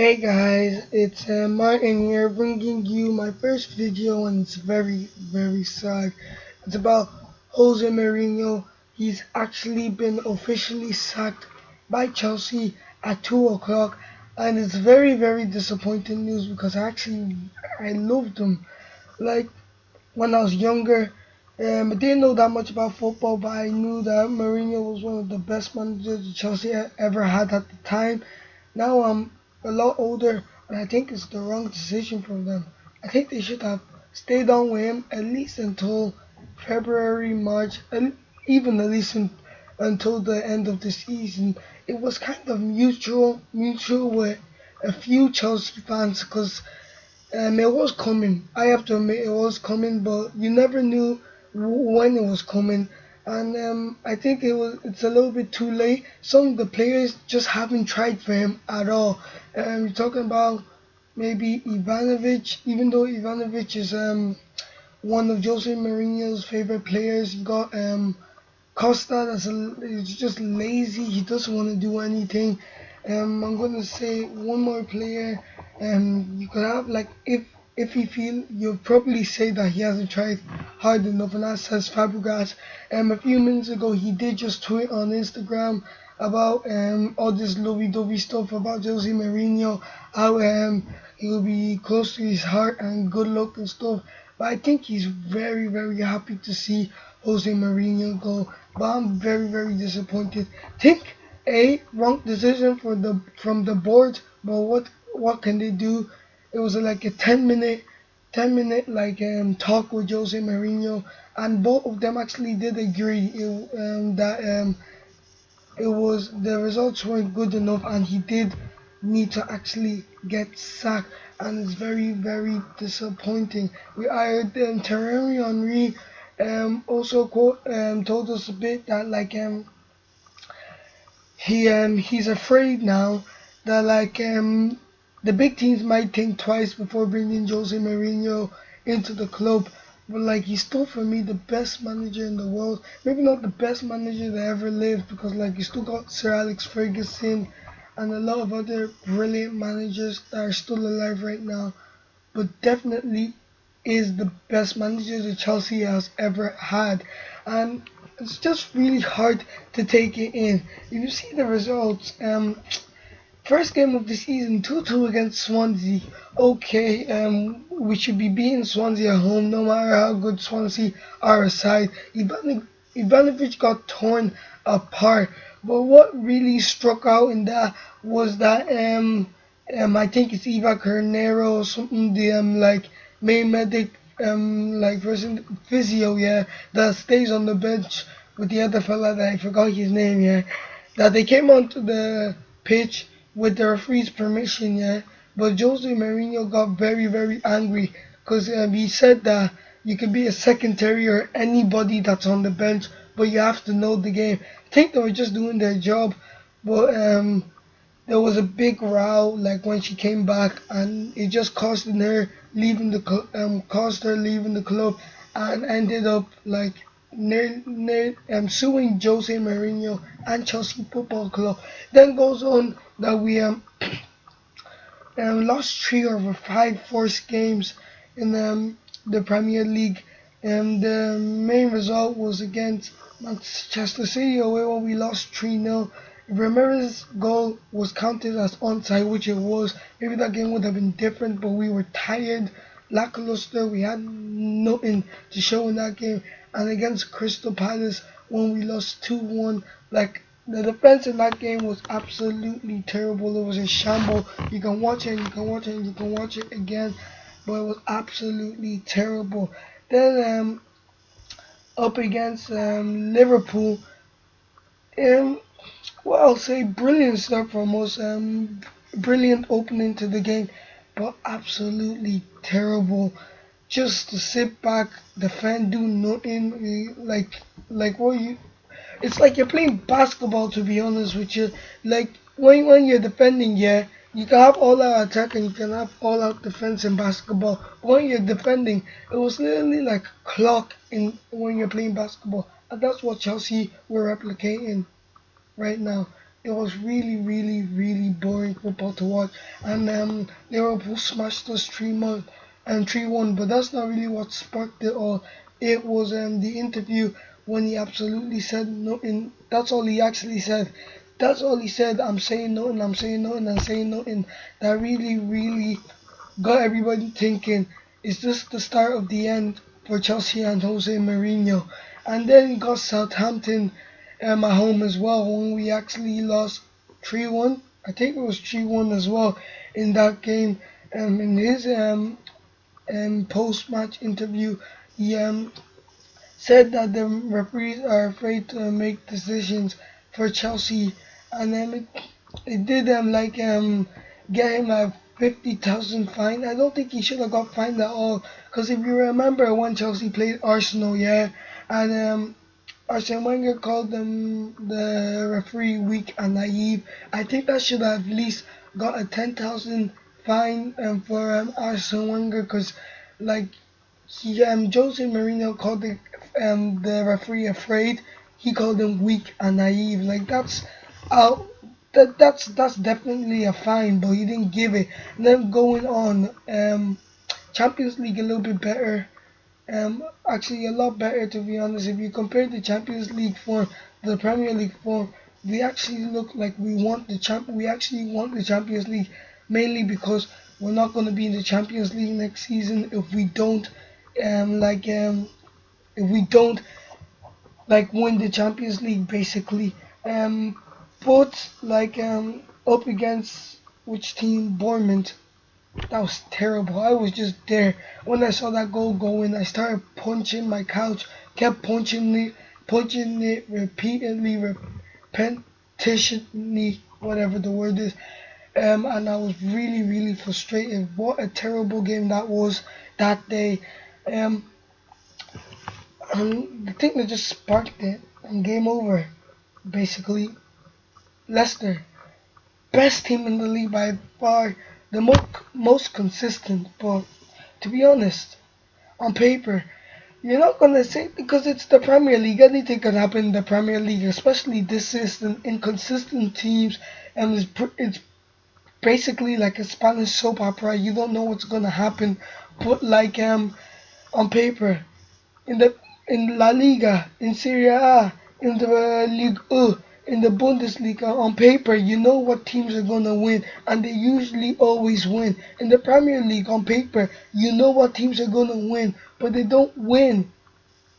Hey guys, it's Martin here bringing you my first video, and it's very sad. It's about Jose Mourinho. He's actually been officially sacked by Chelsea at 2 o'clock, and it's very disappointing news because I loved him. Like when I was younger, I didn't know that much about football, but I knew that Mourinho was one of the best managers Chelsea ever had at the time. Now I'm a lot older, and I think it's the wrong decision for them. I think they should have stayed on with him at least until February, March, and even at least until the end of the season. It was kind of mutual with a few Chelsea fans because it was coming. I have to admit it was coming, but you never knew when it was coming. And I think it's a little bit too late. Some of the players just haven't tried for him at all. We're talking about maybe Ivanovic, even though Ivanovic is one of Jose Mourinho's favorite players. You got Costa is just lazy. He doesn't want to do anything. I'm gonna say one more player. You could have like if you feel you'll probably say that he hasn't tried hard enough, and that says Fabregas. A few minutes ago he did just tweet on Instagram about all this lovey-dovey stuff about Jose Mourinho, how he will be close to his heart and good luck and stuff. But I think he's very happy to see Jose Mourinho go. But I'm very disappointed. Think a wrong decision for the from the board, but what can they do? It was like a 10 minute like talk with Jose Mourinho, and both of them actually did agree that it was the results weren't good enough, and he did need to actually get sacked, and it's very disappointing. We hired Thierry Henry. Also told us a bit that like he's afraid now that like the big teams might think twice before bringing Jose Mourinho into the club. But like he's still for me the best manager in the world. Maybe not the best manager that ever lived because like you still got Sir Alex Ferguson and a lot of other brilliant managers that are still alive right now. But definitely is the best manager that Chelsea has ever had. And it's just really hard to take it in. If you see the results, first game of the season, 2-2 against Swansea. Okay, we should be beating Swansea at home no matter how good Swansea are aside. Ivanovic got torn apart. But what really struck out in that was that I think it's Eva Carnero or something, the like main medic like person physio, yeah, that stays on the bench with the other fella that I forgot his name, yeah. That they came onto the pitch with the referee's permission, yeah. But Jose Mourinho got very angry because he said that you could be a secretary or anybody that's on the bench, but you have to know the game. I think they were just doing their job, but there was a big row like when she came back, and it just cost her leaving the club, and ended up like near suing Jose Mourinho and Chelsea Football Club. Then goes on that we lost 3 over 5 forced games in the Premier League, and the main result was against Manchester City away when we lost 3-0. If Ramirez's goal was counted as onside, which it was, maybe that game would have been different, but we were tired, lackluster, we had nothing to show in that game. And against Crystal Palace, when we lost 2-1, like the defense in that game was absolutely terrible. It was a shamble. You can watch it, and you can watch it, and you can watch it again, but it was absolutely terrible. Then up against Liverpool, um, well, I'll say brilliant start from us. Brilliant opening to the game, but absolutely terrible. Just to sit back, defend, do nothing. Like what you it's like you're playing basketball, to be honest with you. Like when you're defending, yeah, you can have all out attack and you can have all out defense in basketball. But when you're defending, it was literally like clock in when you're playing basketball, and that's what Chelsea were replicating right now. it was really, really, really boring football to watch. And Liverpool smashed us 3-1 and 3-1. But that's not really what sparked it all. It was the interview when he absolutely said nothing. That's all he actually said. That's all he said. I'm saying nothing. I'm saying nothing. I'm saying nothing. That really, really got everybody thinking, is this the start of the end for Chelsea and Jose Mourinho? And then he got Southampton at home as well when we actually lost 3-1. I think it was 3-1 as well in that game. In his post-match interview, he said that the referees are afraid to make decisions for Chelsea, and it did get him a 50,000 fine. I don't think he should have got fined at all, because if you remember when Chelsea played Arsenal, yeah, and Arsene Wenger called them the referee weak and naive. I think that should have at least got a 10,000 fine for Arsene Wenger, because like Jose Mourinho called the referee afraid. He called him weak and naive. Like uh, that's definitely a fine, but he didn't give it. And then going on, Champions League a little bit better. Actually a lot better to be honest. If you compare the Champions League form to the Premier League form, we actually look like we actually want the Champions League, mainly because we're not going to be in the Champions League next season um like um if we don't win the Champions League basically. But up against which team? Bournemouth. That was terrible. I was just there. When I saw that goal go in, I started punching my couch, kept punching it repeatedly, repetitionally, whatever the word is. And I was really, really frustrated. What a terrible game that was that day. Um, and the thing that just sparked it, and game over, basically. Leicester, best team in the league by far, the most consistent. But to be honest, on paper, you're not gonna say, because it's the Premier League. Anything can happen in the Premier League, especially this season. Inconsistent teams, and it's basically like a Spanish soap opera. You don't know what's gonna happen, but on paper, in the in La Liga, in Serie A, in the Ligue 1, in the Bundesliga, on paper, you know what teams are gonna win, and they usually always win. In the Premier League, on paper, you know what teams are gonna win, but they don't win,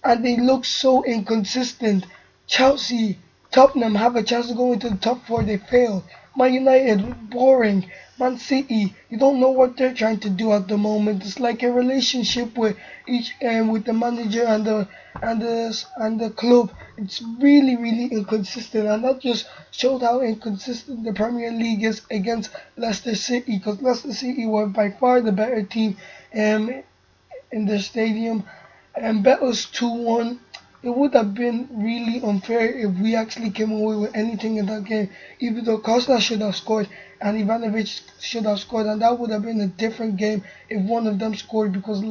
and they look so inconsistent. Chelsea, Tottenham have a chance to go into the top four, they fail. Man United, boring. Man City, you don't know what they're trying to do at the moment. It's like a relationship with with the manager and the club. It's really, really inconsistent, and that just showed how inconsistent the Premier League is against Leicester City, because Leicester City were by far the better team um, in the stadium and bet us 2-1. It would have been really unfair if we actually came away with anything in that game, even though Costa should have scored and Ivanovic should have scored, and that would have been a different game if one of them scored, because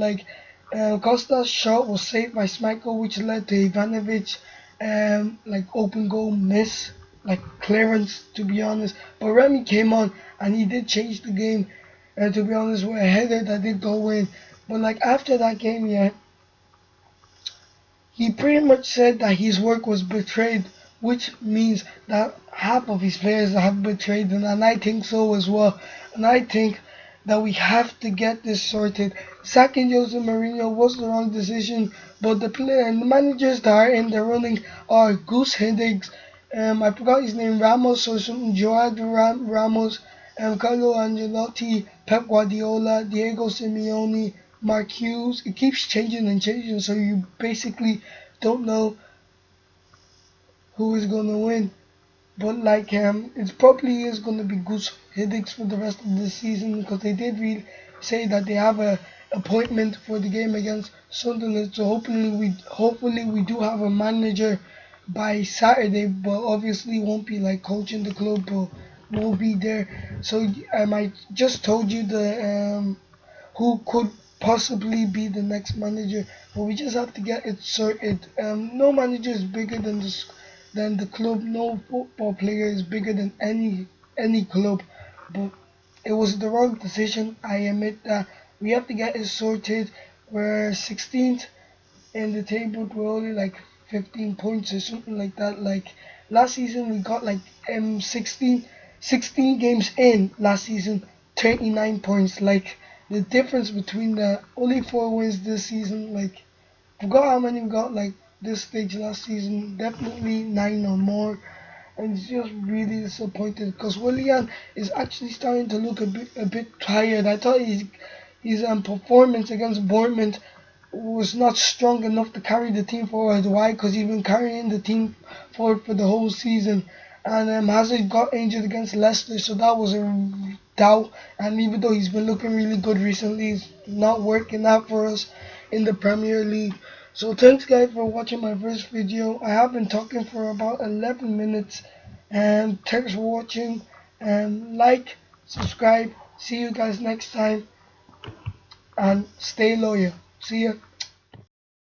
Costa's shot was saved by Schmeichel, which led to Ivanovic open goal miss, like clearance to be honest. But Remy came on and he did change the game, and to be honest, with a header that did go in. But after that game, yeah, he pretty much said that his work was betrayed, which means that half of his players have betrayed him, and I think so as well. And I think that we have to get this sorted. Sacking Jose Mourinho was the wrong decision, but the player and the managers that are in the running are Goose Hiddix, I forgot his name, Ramos or something, Joao Ramos, Carlo Ancelotti, Pep Guardiola, Diego Simeone, Mark Hughes. It keeps changing and changing, so you basically don't know who is gonna win. But it probably is gonna be Goose Hiddix for the rest of the season, because they did really say that they have a appointment for the game against Sunderland. So hopefully we do have a manager by Saturday, but obviously won't be like coaching the club, but will be there. So I just told you who could possibly be the next manager, but we just have to get it sorted. No manager is bigger than than the club. No football player is bigger than any club. But it was the wrong decision. I admit that. We have to get it sorted. We're 16th in the table. We're only like 15 points or something like that. Like last season, we got like 16 games in last season, 39 points. Like the difference between the only 4 wins this season. Like forgot how many we got like this stage last season. Definitely 9 or more. And it's just really disappointed because Willian is actually starting to look a bit tired. I thought his performance against Bournemouth was not strong enough to carry the team forward. Why? Because he's been carrying the team forward for the whole season. And Hazard got injured against Leicester, so that was a doubt. And even though he's been looking really good recently, it's not working out for us in the Premier League. So thanks guys for watching my first video. I have been talking for about 11 minutes. And thanks for watching. And like, subscribe. See you guys next time. And stay loyal. See ya.